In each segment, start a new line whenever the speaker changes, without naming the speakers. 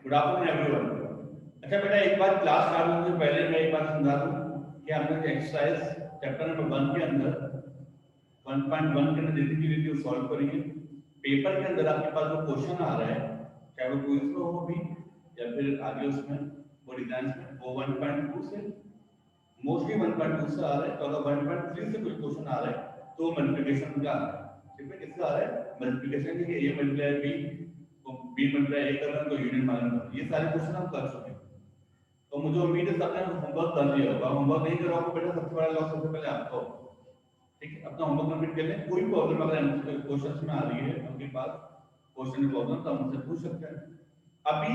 Good afternoon everyone. अच्छा बेटा, एक बार क्लास स्टार्ट होने से पहले मैं एक बात समझा दूं कि हमने एक्सरसाइज चैप्टर नंबर 1 के अंदर 1.1 के अंदर जितनी चीजें थी वो सॉल्व करी है। पेपर के अंदर आपके पास जो क्वेश्चन आ रहा है, चाहे वो क्विज में हो भी या फिर आगे उसमें वो एग्जाम्स में, वो 1.2 से मोस्टली 1.2 से आ रहा है। तो अगर 1.3 से कोई क्वेश्चन आ रहा है तो मल्टीप्लिकेशन का आ रहा है। ठीक है, किसका आ रहा है? मल्टीप्लिकेशन के। ए मल्टीप्लाई बी, तो बी मल्टीप्लाई ए कर रहा है तो यूनिट माइनस, ये सारे क्वेश्चन हम कर चुके हैं। तो मुझे उम्मीद है सबने होमवर्क कर लिया होगा। होमवर्क नहीं करा होगा बेटा, सबसे बड़ा लॉस सबसे पहले आपका होगा। ठीक है, अपना होमवर्क कंप्लीट कर लें। कोई प्रॉब्लम अगर क्वेश्चंस में आ रही है आपके पास क्वेश्चन की प्रॉब्लम, तो हम मुझसे पूछ सकते हैं। अभी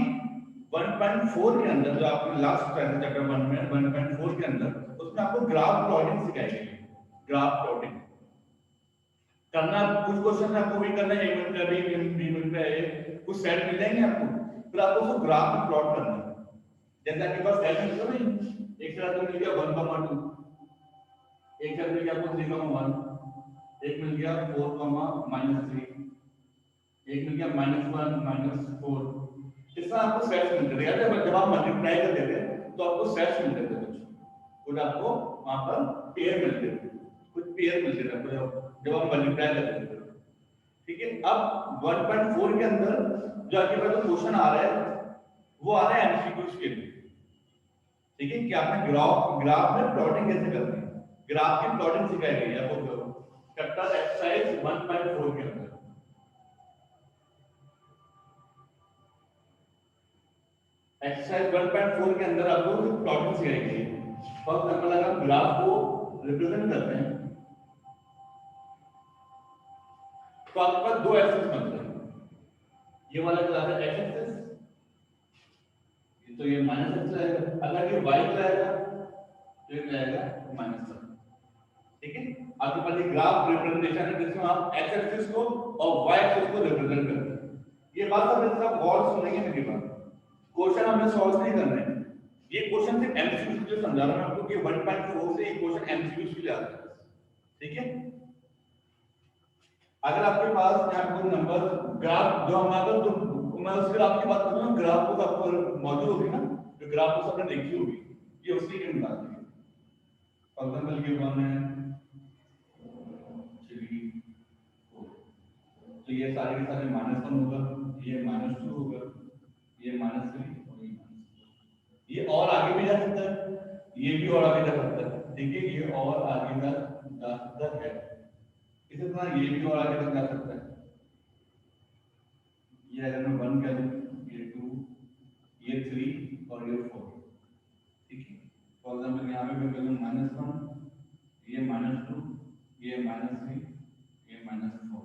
1.4 के अंदर जो आपने लास्ट चैप्टर 1 में 1.4 के अंदर उसमें आपको ग्राफ प्लॉटिंग सिखाई गई है। ग्राफ प्लॉटिंग करना, कुछ क्वेश्चन आपको भी करना है, ए मल्टीप्लाई बी मल्टीप्लाई ए, कुछ सेट मिल जाएंगे आपको, फिर आपको उसको ग्राफ में प्लॉट करना है। जैसे आपके पास सेट मिल गया ना, एक तरह से मिल गया 1, 2, एक सेट मिल गया आपको 3, 1, एक मिल गया 4, -3, एक मिल गया -1, -4। इस तरह आपको सेट्स मिलते थे। जब आप मल्टीप्लाई करते थे तो आपको सेट्स मिलते थे, कुछ आपको वहां पर पेयर मिलते थे, कुछ पेयर मिलते थे आपको जब आप मल्टीप्लाई करते थे। ठीक है, अब 1.4 के अंदर जो आपके पास जो क्वेश्चन आ रहा है वो आ रहा है एमसीक्यूज के लिए। ठीक है, कि आपने ग्राफ में प्लॉटिंग कैसे करनी है, ग्राफ की प्लॉटिंग सिखाई गई है आपको चैप्टर एक्सरसाइज 1.4 के अंदर। एक्सरसाइज 1.4 के अंदर आपको प्लॉटिंग सिखाई गई है। फर्स्ट एग्जांपल अगर ग्राफ को रिप्रेजेंट करते हैं तो आपके पास दो एक्सिस बनते हैं। ये वाला ग्राफ है एक्स एक्सिस, तो ये माइनस एक्स रहेगा। अगर ये वाई रहेगा तो ये रहेगा -1। ठीक है, आपके पास ये ग्राफ रिप्रेजेंटेशन है जिसमें आप एक्स एक्सिस को और वाई एक्सिस को रिप्रेजेंट करते हैं। ये बात आप मेरे साथ गौर सुनेंगे मेरी बात, क्वेश्चन हमने सॉल्व नहीं करना है। ये क्वेश्चन सिर्फ एमसीक्यू के लिए समझा रहा हूं आपको कि 1.4 से ये क्वेश्चन एमसीक्यू के लिए आता है। ठीक है, अगर आपके पास यहाँ कोई नंबर ग्राफ जो हमारा, तो मैं उसके ग्राफ की बात कर रहा हूं, ग्राफ बुक आपको मौजूद होगी ना, जो ग्राफ बुक आपने देखी होगी, ये उसी के निकाल दी। फॉर एग्जांपल ये 1 है, 3, 4, तो ये सारे के सारे -1 होगा, ये -2 होगा, ये -3 और ये -4। ये और आगे भी जा सकता है, ये भी और आगे जा सकता है। ठीक है, ये और आगे तक जा सकता है, इसी तरह ये भी और आगे तक जा सकता है। ये अगर मैं 1 कह दूं, ये 2, ये 3 और ये 4। ठीक है, फॉर एग्जांपल यहाँ पे मैं कह दूं -1, ये -2, ये -3, ये -4।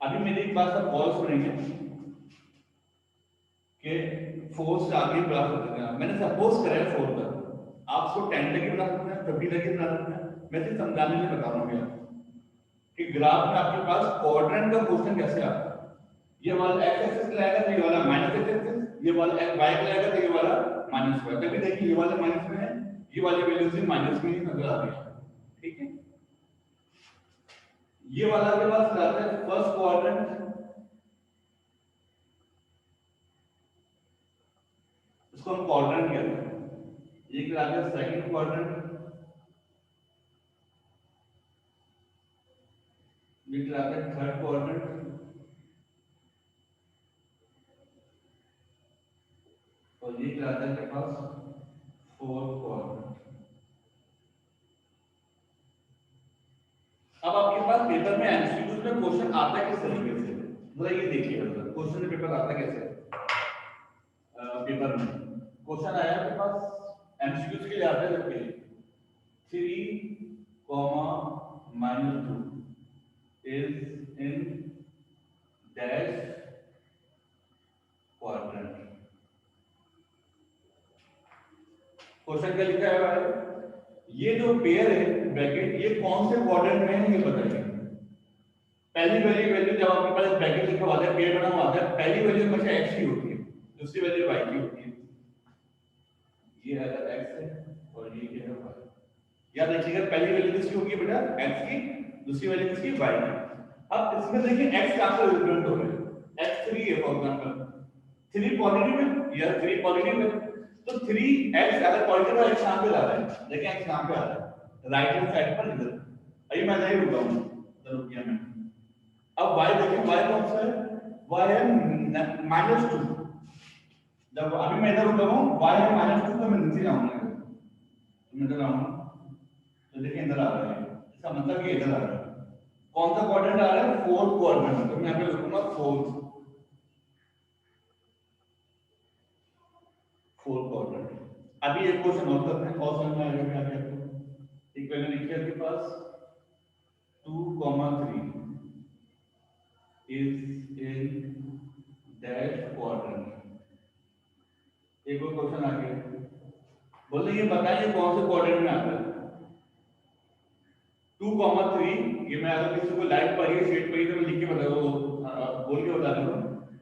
अभी मेरी एक बात आप गौर सुनेंगे कि 4 से आगे बढ़ा सकते हैं। मैंने सपोज करा है 4 तक, आप उसको 10 तक ही बढ़ा सकते हैं, 50 तक ही बढ़ा सकते हैं। मैं सिर्फ समझाने के लिए बता रहा हूँ कि ग्राफ में आपके पास क्वाड्रेंट का क्वेश्चन कैसे आता है। ये वाला एक्स एक्सिस लाएगा तो ये वाला माइनस एक्स एक्सिस, ये वाला वाई लाएगा तो ये वाला माइनस वाई। कभी देखिए ये वाला माइनस में है, ये वाली वैल्यू से माइनस में ही नजर आ रही है। ठीक है, ये वाला के पास जाता है फर्स्ट क्वाड्रेंट, इसको हम क्वाड्रेंट कहते हैं। ये क्या है? सेकंड क्वाड्रेंट, ये क्या है? थर्ड क्वाड्रेंट, और ये क्या है आपके पास? Fourth quadrant. अब आपके पास पेपर में एमसीक्यूज में क्वेश्चन आता है किस तरीके से, जरा ये देखिए। क्वेश्चन में पेपर आता कैसे पेपर में क्वेश्चन आया आपके पास एमसीक्यूज के लिए आता है, देखिए 3, -2 is in dash quadrant। Question क्या लिखा है? ये जो पेयर है ब्रैकेट, ये कौन से क्वाड्रेंट में है ये बताइए। पहली वैल्यू जब आपके पास ब्रैकेट लिखा हुआ है, पेयर बना हुआ है, पहली वैल्यू हमेशा x की होती है, दूसरी वैल्यू y की होती है। ये अगर x है और ये है y, याद रखिएगा पहली वैल्यू किसकी होगी बेटा? x की, दूसरी वैल्यू किसकी? y की। अब इसमें देखिए x कहां से रिप्रेजेंट हो रहा है, x3 है फॉर एग्जांपल, 3 पॉजिटिव है या 3 पॉजिटिव है, तो 3x अगर पॉजिटिव है x कहां पे आ रहा है, देखिए x कहां पे आ रहा है, राइट हैंड साइड पर इधर, अभी मैं नहीं रुका हूं, चलो किया मैं। अब y देखिए y कौन सा है, y है -2, जब अभी मैं इधर रुका हूं y है -2 तो मैं नीचे जाऊंगा, तो मैं इधर आऊंगा तो देखिए इधर आ रहा है, इसका मतलब ये इधर आ रहा है, कौन सा क्वाड्रेंट आ रहा है, फोर्थ क्वाड्रेंट, तो मैं यहां पे लिखूंगा फोर्थ क्वाड्रेंट। अभी एक क्वेश्चन और करते हैं और समझ में आएगा क्या क्या, इक्वेशन लिखिए आपके पास 2, 3 is in dash quadrant। एक और क्वेश्चन आ गया, बोले ये बताइए कौन से क्वाड्रेंट में आता है, 2, 3, ये मैं अगर किसी को लाइट पर ही शीट पर ही तो मैं लिख के बता वो बोल के बता दूंगा,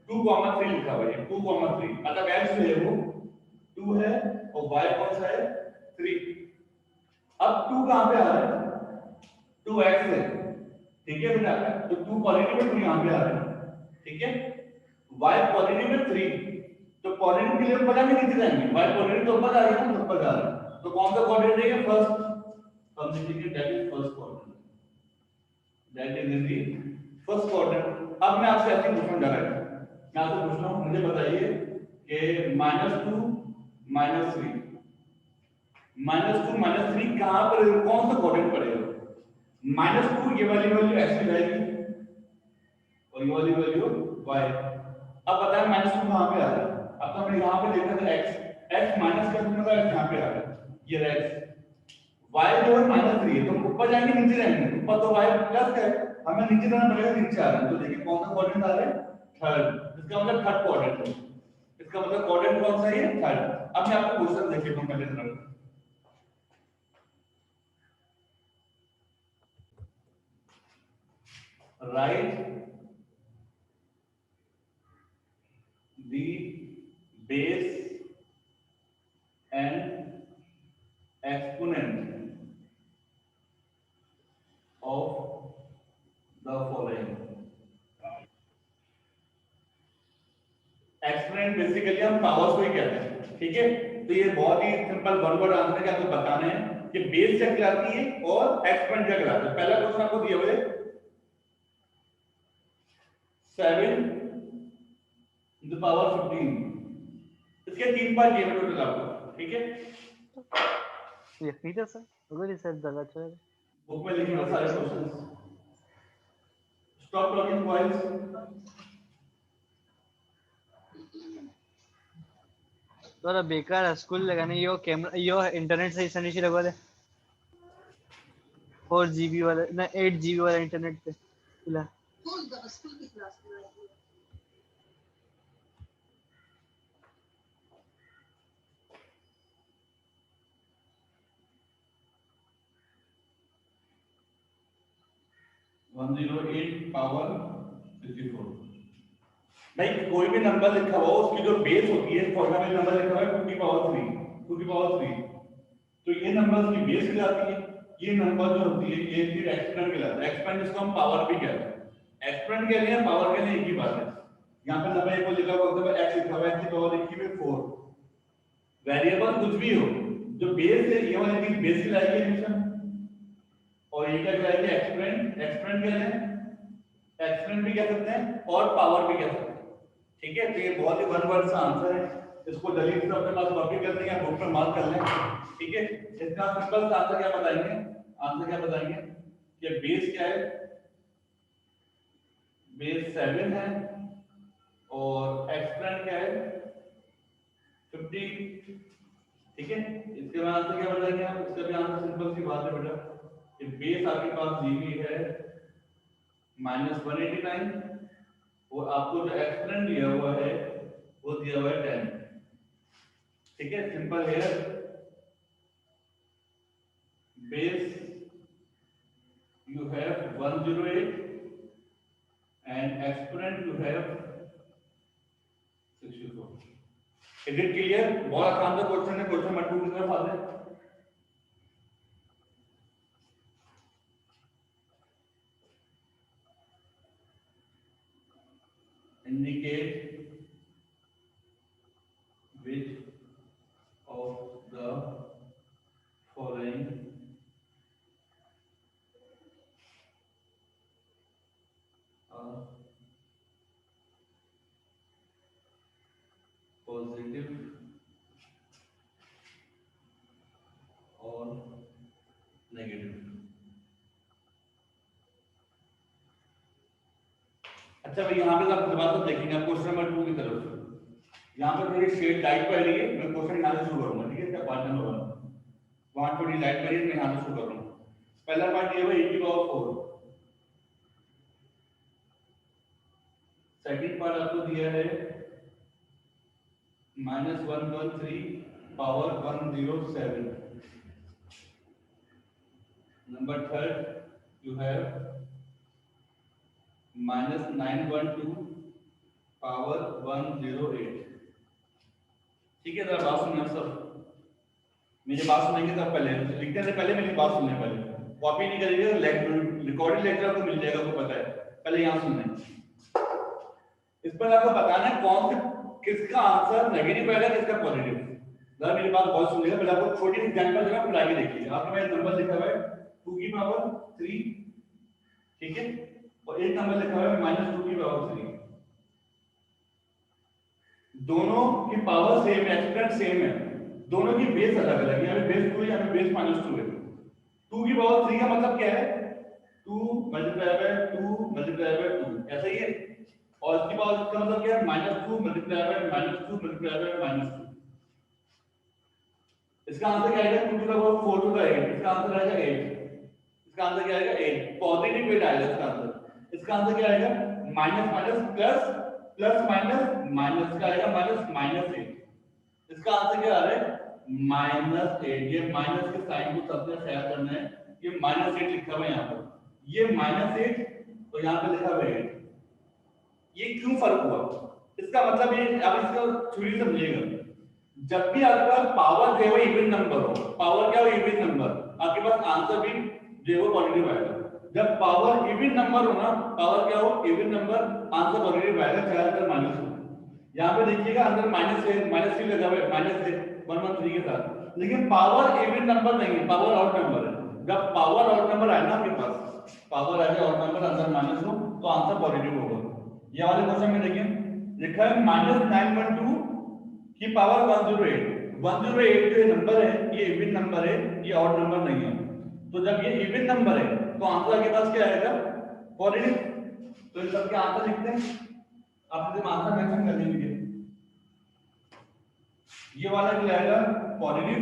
2, 3 लिखा हुआ है, 2, 3 मतलब x है वो 2 है और y कौन सा है 3। अब 2 कहां पे आ रहा है, 2x है, ठीक है बेटा, तो 2 पॉजिटिव है, 2 यहां पे आ रहा है, ठीक है, y पॉजिटिव है 3, तो पॉजिटिव के लिए पता नहीं कितने जाएंगे, y पॉजिटिव तो ऊपर आ रहा है ना, ऊपर जा रहा है, तो कौन सा क्वाड्रेंट है ये फर्स्ट, हम लिखेंगे that is first quadrant, that is in the first quadrant. अब मैं आपसे ऐसे क्वेश्चन डायरेक्ट, मैं आपसे पूछ रहा हूं, मुझे बताइए कि -2 -3 -2 -3 कहां पर, कौन सा क्वाड्रेंट पड़ेगा, -2 ये वाली वैल्यू x में जाएगी और ये वाली वैल्यू y। अब बताएं -2 कहां पे आ रहा है, अब तो हमने यहां पे देखा था x माइनस का मतलब x यहां पे आ रहा है, ये x y जो है -3 है, तो ऊपर जाएंगे नीचे जाएंगे, ऊपर तो y प्लस है, हमें नीचे जाना पड़ेगा, नीचे आ रहा है, तो देखिए कौन सा क्वाड्रेंट आ रहा है, थर्ड, इसका मतलब थर्ड क्वाड्रेंट है, इसका मतलब क्वाड्रेंट कौन सा है, थर्ड। अब मैं आपको क्वेश्चन देखिए तो पहले तरफ, right the base and exponent of the following। Exponent basically हम पावर्स को ही कहते हैं, ठीक है, तो ये बहुत ही सिंपल वन वर्ड आंसर है, आपको बताना है कि बेस क्या कहलाती है और एक्सपोनेंट क्या कहलाता है। पहला क्वेश्चन आपको दिया हुआ है 7 × 15, इसके 3 पार्ट दिए हुए टोटल आपको, ठीक है,
ये ठीक है सर, अगर ये सर जगह चले
बुक में लिखे हुए सारे क्वेश्चंस। Stop talking boys.
तो बेकार स्कूल लगाने यो कैमरा यो इंटरनेट सही से नहीं लगवा दे, 4 GB वाला ना 8 GB वाला इंटरनेट पे फिलहाल।
स्कूल की क्लास में
108 पावर 64। भाई कोई भी नंबर लिखा हुआ उसकी जो बेस होती है, फॉर एग्जांपल नंबर लिखा हुआ है 2 की पावर 3, 2 की पावर 3, तो ये नंबर की बेस कहलाती है, ये नंबर जो होती है ये फिर एक्सपोनेंट कहलाता है। एक्सपोनेंट जिसको हम पावर भी कहते हैं, एक्सपोनेंट कह रहे हैं पावर के लिए एक ही बात है। यहां पे नंबर एक को लिखा हुआ है x लिखा हुआ है, x की पावर लिखी हुई है 4, वेरिएबल कुछ भी हो, जो बेस है ये वाली चीज बेस कहलाएगी हमेशा, और ये क्या कहलाएगी एक्सपोनेंट। एक्सपोनेंट कह रहे हैं, एक्सपोनेंट भी कह सकते हैं और पावर भी कह सकते हैं, ठीक है। तो ये बहुत ही वन वर्ड सा आंसर है, इसको जल्दी से अपने पास कॉपी कर लें या बुक में मार्क कर लें, ठीक है। इसका सिंपल सा आंसर क्या बताएंगे, आंसर क्या बताएंगे कि बेस क्या है, बेस 7 है और एक्सपोनेंट क्या है 50, ठीक है। इसके बाद आंसर क्या बताएंगे आप, इसका भी आंसर सिंपल सी बात है बेटा, कि बेस आपके पास दी हुई है -189 और आपको जो एक्सपोनेंट दिया हुआ है वो दिया हुआ है 10, ठीक है। सिंपल है, base you have 108 and exponent you have 64। Is it clear? बहुत आसान सा क्वेश्चन है, क्वेश्चन नंबर 2 की तरफ आते हैं। indicate which of the following are positive और नेगेटिव। अच्छा भाई यहाँ पे आप दोबारा देखेंगे क्वेश्चन नंबर 2 की तरफ। यहाँ पर थोड़ी शेड लाइट पड़ रही है, मैं क्वेश्चन यहाँ से शुरू करूंगा, ठीक है? क्या पार्ट नंबर 1 वहां थोड़ी लाइट पड़ रही है, मैं यहाँ से शुरू कर रहा हूँ। पहला पार्ट ये है e की पावर 4, सेकंड पार्ट आपको दिया है -113 power 107, number third you have -912 power 108। ठीक है, जरा बात सुनिए आप सब, मेरी बात सुनेंगे तब पहले लिखने से पहले मेरी बात सुनने, पहले कॉपी नहीं करिएगा, रिकॉर्डेड लेक्चर आपको मिल जाएगा, आपको पता है, पहले यहाँ सुनना। इस पर आपको बताना है कौन से किसका आंसर नेगेटिव आएगा, किसका पॉजिटिव। जरा मेरी बात बहुत सुनिएगा, पहले आपको छोटी एग्जांपल देगा, फिर आगे देखिए। आपके पास नंबर लिखा हुआ है 2 की पावर 3, ठीक है, और एक नंबर लिखा हुआ है -2 की पावर 3। दोनों की पावर सेम है, एक्सपेंट सेम है, दोनों की बेस अलग अलग है। यहाँ पे बेस 2 है, यहाँ पे बेस -2 है। 2 की पावर 3 का मतलब क्या है? 2 मल्टीप्लाई बाय 2 मल्टीप्लाई बाय 2, ऐसा ही है। और इसकी पावर इसका मतलब क्या है? -2 मल्टीप्लाई बाय -2 मल्टीप्लाई बाय -2। इसका आंसर क्या आएगा? 2 की पावर 4 टू द 8, इसका आंसर आएगा 8। इसका आंसर क्या आएगा? 8। पॉजिटिव वेट आएगा इसका आंसर। इसका आंसर क्या आएगा? Minus minus plus plus minus minus का आएगा -8। इसका आंसर क्या आ रहा है? -8। ये माइनस के साइन को सबने शेयर करना है, ये -8 लिखा हुआ है यहाँ पर, ये -8 तो यहाँ पे लिखा हुआ है 8। ये क्यों फर्क हुआ? इसका मतलब ये, अब इसको थोड़ी समझिएगा। जब भी आपके पास पावर जो है इवन नंबर हो, पावर क्या हो? इवन नंबर, आपके पास आंसर भी जो है पॉजिटिव आएगा। जब पावर इवन नंबर हो ना, पावर क्या हो? इवन नंबर, आंसर पॉजिटिव आएगा, चाहे अंदर माइनस हो। यहाँ पे देखिएगा अंदर -3 लगा हुआ है, -113 के साथ, लेकिन पावर इवन नंबर नहीं है, पावर ऑड नंबर है। जब पावर ऑड नंबर आए ना आपके पास, पावर आ जाए ऑड नंबर, अंदर माइनस हो, तो आंसर पॉजिटिव होगा। ये वाले क्वेश्चन में देखिए लिखा है -912 की पावर 108। 108 जो नंबर है ये इवन नंबर है, ये ऑड नंबर नहीं है। तो जब ये इवन नंबर है तो आंसर आपके पास क्या आएगा? पॉजिटिव। तो इन सबके आंसर लिखते हैं, आपने जब आंसर मेंशन कर दीजिए। ये वाला क्या आएगा? पॉजिटिव।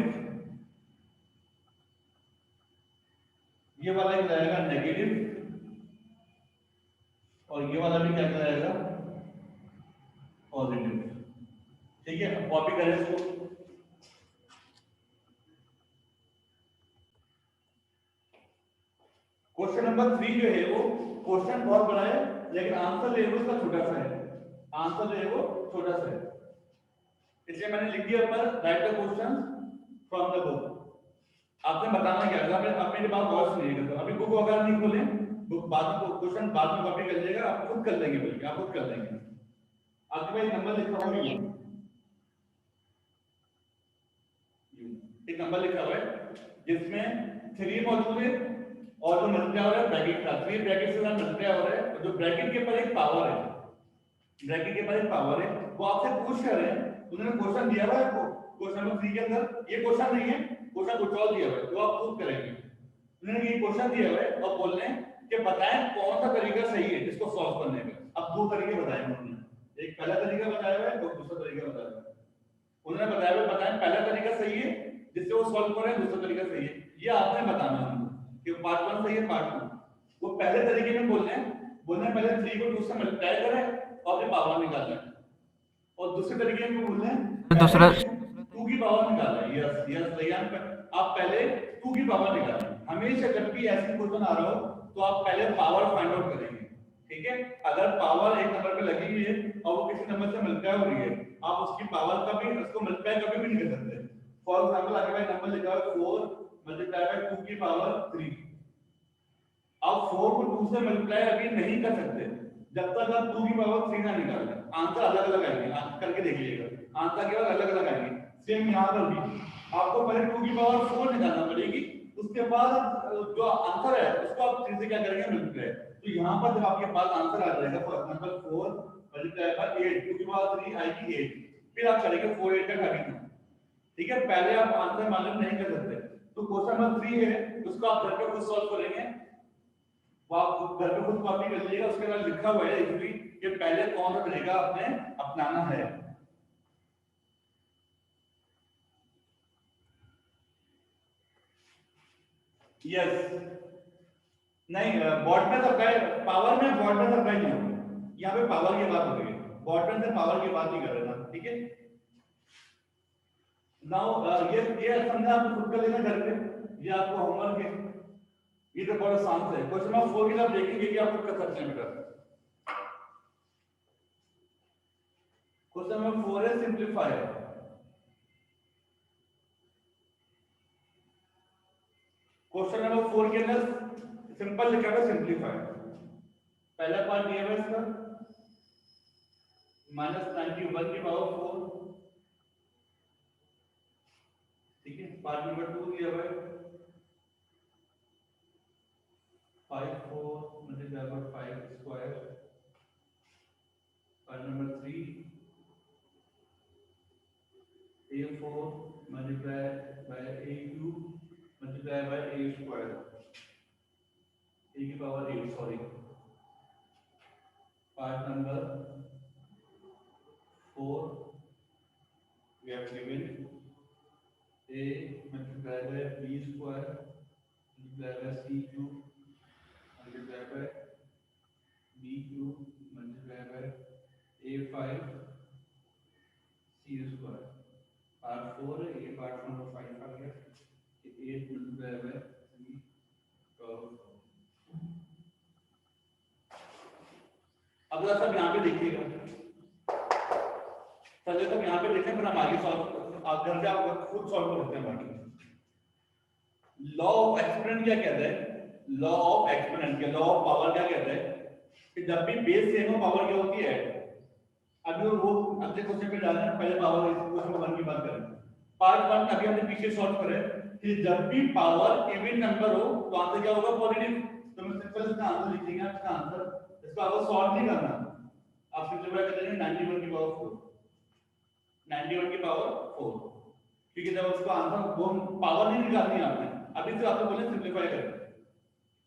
ये वाला क्या आएगा? नेगेटिव। और ये वाला भी क्या आएगा? पॉजिटिव। ठीक है, अब कॉपी करें इसको। क्वेश्चन नंबर 3 जो है वो क्वेश्चन बहुत बड़ा है, लेकिन आंसर जो है उसका छोटा सा है। आंसर जो है वो छोटा सा है, इसलिए मैंने लिख दिया ऊपर, right the question from the book. आपने बताना क्या है, आप मेरी बात गौर से सुनिएगा। तो अभी बुक वगैरह नहीं खोलें, बुक बाद में, क्वेश्चन बाद में कॉपी कर लीजिएगा, आप खुद कर लेंगे, बल्कि आप खुद कर लेंगे। आपके पास नंबर लिखा हुआ है, एक नंबर लिखा हुआ है जिसमें 3 मौजूद है और जो मल्टीप्लाई हो रहा है ब्रैकेट का, 3 ब्रैकेट से साथ मल्टीप्लाई हो रहा है, और जो ब्रैकेट के ऊपर एक पावर है, ब्रैकेट के ऊपर एक पावर है, वो आपसे पूछ रहे हैं, उन्होंने क्वेश्चन दिया हुआ है आपको क्वेश्चन नंबर 3 के अंदर। ये क्वेश्चन नहीं है, क्वेश्चन कुछ और दिया हुआ है, वो आप खुद करेंगे। उन्होंने ये क्वेश्चन दिया हुआ है और बोल रहे हैं कि बताएं कौन सा तरीका सही है इसको सॉल्व करने का। अब 2 तरीके बताए उन्होंने, एक पहला तरीका बताया हुआ है और दूसरा तरीका बताया हुआ है। उन्होंने बताया हुआ, बताएं पहला तरीका सही है जिससे वो सॉल्व कर रहे हैं, दूसरा तरीका सही है, ये आपने बताना है कि पार्ट 1 सही है, पार्ट 2। वो पहले तरीके में बोल रहे हैं पहले 3 को 2 से मल्टीप्लाई करें और फिर पावर निकालना है, और दूसरे तरीके में बोल रहे हैं दूसरा 2 की पावर निकालना है। यस यस सही है, आप पहले 2 की पावर निकालें। हमेशा जब भी ऐसे क्वेश्चन आ रहा हो तो आप पहले पावर फाइंड आउट करेंगे, ठीक है? अगर पावर एक नंबर पे लगी हुई है और वो किसी नंबर से मल्टीप्लाई हो रही है, आप उसकी पावर का भी, उसको मल्टीप्लाई कभी भी नहीं कर सकते। फॉर एग्जांपल आपके पास नंबर लिखा है 4 मल्टीप्लाई बाय 2 की पावर 3। आप 4 को 2 से मल्टीप्लाई अभी नहीं कर सकते, जब तक आप 2 की पावर 3 ना निकाल लें, आंसर अलग अलग आएंगे, आप करके देख लीजिएगा, आंसर केवल अलग अलग आएंगे। सेम यहाँ पर भी आपको पहले 2 की पावर 4 निकालना पड़ेगी, उसके बाद जो आंसर है उसको आप 3 से क्या करेंगे, मल्टीप्लाई। तो यहाँ पर जब आपके पास आंसर आ जाएगा, फॉर एग्जांपल 4 मल्टीप्लाई बाय 8, 2 की पावर 3 आएगी 8, फिर आप करेंगे 4 8 का 32। ठीक है, पहले आप आंसर मालूम नहीं कर सकते, तो क्वेश्चन नंबर 3 है, उसको आप घर पे खुद सॉल्व करेंगे, वो आप घर पे खुद कॉपी कर लीजिएगा। उसके बाद लिखा हुआ है इसमें कि पहले कौन सा तरीका आपने अपनाना है। यस, नहीं बॉटम सप्लाई, पावर में बॉटम सप्लाई नहीं होगा, यहाँ पे पावर की बात हो रही है, बॉटम से पावर की बात नहीं कर रहे ना। ठीक है, नाउ ये समझा, आप खुद कर लेना घर पे, ये आपको होमवर्क है, ये तो बड़ा आसान है। क्वेश्चन नंबर 4 की आप देखेंगे कि आप खुद कर सकते हैं बेटा। क्वेश्चन नंबर 4 है सिंप्लीफाई। क्वेश्चन नंबर 4 के अंदर सिंपल लिखा है सिंप्लीफाई। पहला पार्ट ये है इसका -91 की पावर 4। ठीक है, पार्ट नंबर 2 दिया हुआ है 54 multiply by 5 square. Part number 3 a4 multiply by a cube multiply by a square, a की power 8, sorry. Part number 4 we have given a multiplied by b square multiplied by c cube multiplied by b cube multiplied by a5 c square। Part 4 है, ये part number 5 आ गया, 8 multiplied by 3 12। अब सब यहाँ पे देखिएगा, चलिए सब यहाँ पे देखें, फिर हम आगे सॉल्व, आप घर पे आप खुद सॉल्व करते हैं। बाकी लॉ ऑफ एक्सपोनेंट क्या कहता है, लॉ ऑफ एक्सपोनेंट क्या, लॉ ऑफ पावर क्या कहता है कि जब भी बेस सेम हो पावर क्या होती है। अभी वो अगले क्वेश्चन पे डालना है, पहले पावर क्वेश्चन 1 की बात करें। पार्ट 1 अभी हमने पीछे सॉल्व करे कि जब भी पावर इवन नंबर हो तो आंसर क्या होगा, पॉजिटिव। तो मैं सिंपल इसका आंसर लिख देंगे, आपका आंसर, इसको आपको सॉल्व नहीं करना, आप सिंपलीफाई कर देंगे 91 की पावर 4, 91 की पावर 4, क्योंकि जब उसका आंसर वो पावर नहीं निकालनी है आपने, अभी से आपको बोले सिंपलीफाई करें,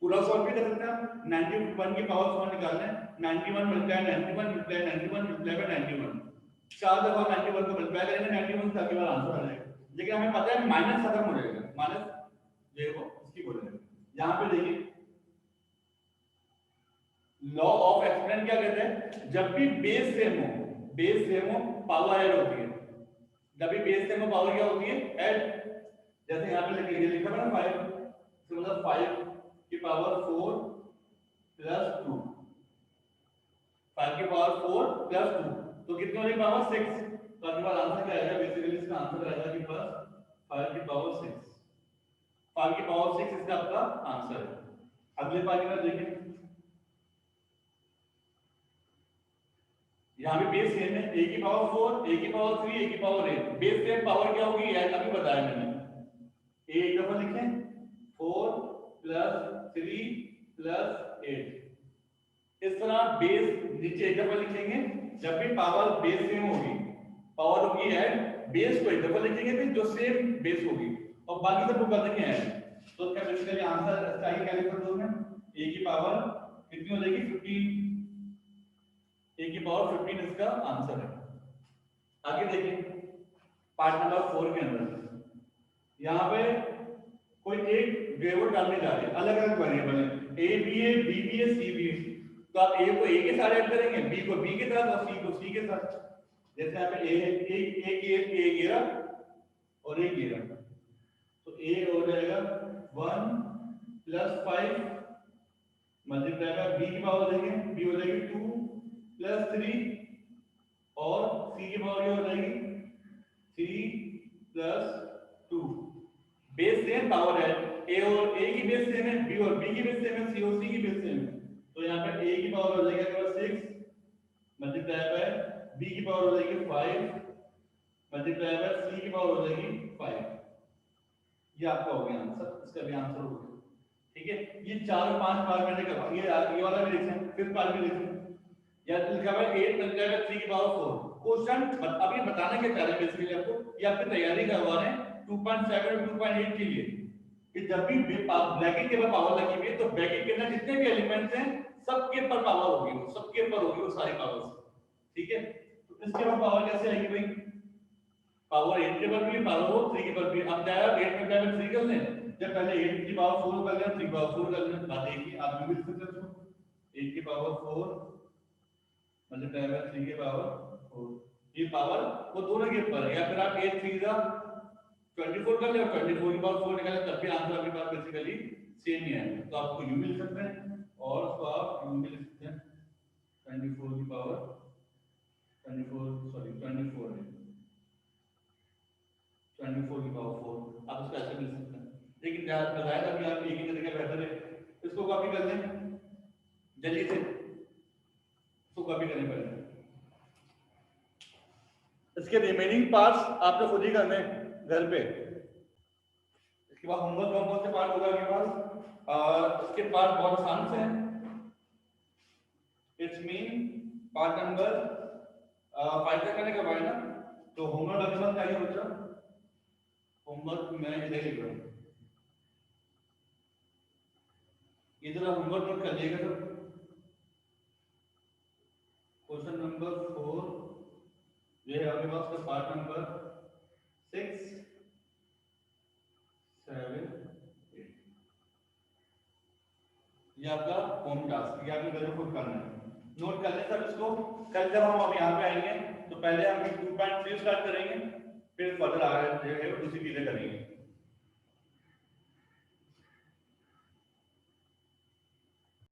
पूरा सॉल्व भी कर सकते हैं आप। 91 की पावर 4 निकालना है, 91 मल्टीप्लाई 91 मल्टीप्लाई 91 मल्टीप्लाई बाय 91, 4 दफा 91 को मल्टीप्लाई करेंगे 91 से, अगली बार आंसर आ जाएगा। लेकिन हमें पता है माइनस खत्म हो जाएगा, माइनस जो वो इसकी बोलेंगे। यहाँ पे देखिए लॉ ऑफ एक्सपोनेंट क्या कहते हैं, जब भी बेस सेम हो, बेस सेम हो पावर ऐड होती है। जब भी बेस सेम हो पावर क्या होती है, ऐड। जैसे यहाँ पे लिखा है ना 5, तो मतलब 5 की पावर 4 प्लस 2, 5 की पावर 4 प्लस 2, तो कितनी हो जाएगी पावर 6। तो आपके पास आंसर क्या आएगा, बेसिकली इसका आंसर आएगा कि पास 5 की पावर 6, 5 की पावर 6 इसका आपका आंसर है। अगले पार्ट में देखें, यहाँ पे बेस सेम है, a की पावर 4, a की पावर 3, a की पावर 8, बेस सेम पावर क्या होगी यार, अभी बताया मैंने। a एक दफा लिखें 4 प्लस 3 प्लस 8, इस तरह बेस नीचे एक दफा लिखेंगे, जब भी पावर बेस सेम होगी, पावर होगी ऐड, बेस को एक दफा लिखेंगे फिर जो सेम बेस होगी, और बाकी सब को कर देंगे ऐड। तो इसका बेसिकली आंसर इसका ही कैलकुलेट करो मैं, a की पावर कितनी हो जाएगी 15, a की पावर 15 इसका आंसर है। आगे देखिए पार्ट नंबर 4 के अंदर यहाँ पे कोई एक वेरिएबल डालने जा रहे हैं, अलग अलग वेरिएबल है, a भी है, b भी है, c भी है। तो आप a को a के साथ ऐड करेंगे, b को b के साथ और c को c के साथ। जैसे यहाँ पे a है, a गिरा और a गिरा, तो a हो जाएगा 1 प्लस 5 मल्टीप्लाई बाय b की पावर देंगे, b हो जाएगी 2 प्लस 3 और c की पावर क्या हो जाएगी 3 प्लस 2। बेस सेम पावर है, a और a की बेस सेम है, b और b की बेस सेम है, c और c की बेस सेम है। तो यहाँ पे a की पावर हो जाएगी आपके पास 6 मल्टीप्लाई बाय b की पावर हो जाएगी 5 मल्टीप्लाई बाय c की पावर हो जाएगी 5। ये आपका हो गया आंसर, इसका भी आंसर हो गया। ठीक है, ये 4 और 5 पार्ट मैंने करवा, ये वाला भी लिखें, फिफ्थ पार्ट भी लिखें। या लिखा हुआ है 8 मल्टीप्लाई बाय 3 की पावर 4। क्वेश्चन अब ये बताना क्या चाह रहे हैं बेसिकली आपको, ये आपकी तैयारी करवा रहे हैं 2.7 और 2.8 के लिए कि जब भी ब्रैकेट के ऊपर पावर लगी हुई है तो ब्रैकेट के अंदर जितने भी एलिमेंट्स हैं सबके ऊपर पावर होगी, वो सबके ऊपर होगी वो सारी पावर्स। ठीक है, तो इसके ऊपर पावर कैसे आएगी भाई, पावर 8 के ऊपर भी पावर हो 3 के ऊपर भी। अब क्या है 8 में क्या 3 कर लें, जब पहले 8 की पावर 4 कर लें 3 की पावर 4 कर लें, बात एक ही आप भी लिख सकते हो 8 की पावर 4 मल्टीप्लाई बाय 3 की पावर 4। ये पावर वो दोनों के ऊपर है, या फिर आप 8 3 जा 24 कर ले और 24 की पावर 4 निकालें तब भी आंसर आपके पास बेसिकली सेम ही आएगा। तो आपको यू मिल सकते हैं और उसको आप यू मिल सकते हैं 24 की पावर 24 की पावर 4 आप उसका ऐसे मिल सकते हैं। लेकिन बताया था कि आप एक ही तरीके बेहतर है, इसको कॉपी कर लें जल्दी से, इसको कॉपी करने पड़ेगा। इसके रिमेनिंग पार्ट्स आपने खुद ही करने घर पे। इसके बाद होमवर्क कौन से पार्ट होगा आपके पास, इसके पार्ट बहुत आसान से हैं। इट्स मीन पार्ट नंबर 5 तक मैंने करवाया ना, तो होमवर्क आपके पास क्या है बच्चा, होमवर्क मैं इधर लिख रहा हूँ, इधर होमवर्क नोट कर लीजिएगा सब। क्वेश्चन नंबर 4 ये है आपके पास का पार्ट नंबर 6 7 8, ये आपका होम टास्क, ये आपने घर में खुद करना है, नोट कर लें सब इसको। कल जब हम अब यहाँ पे आएंगे तो पहले हम 2.3 स्टार्ट करेंगे, फिर फर्दर आगे जो है दूसरी चीजें करेंगे।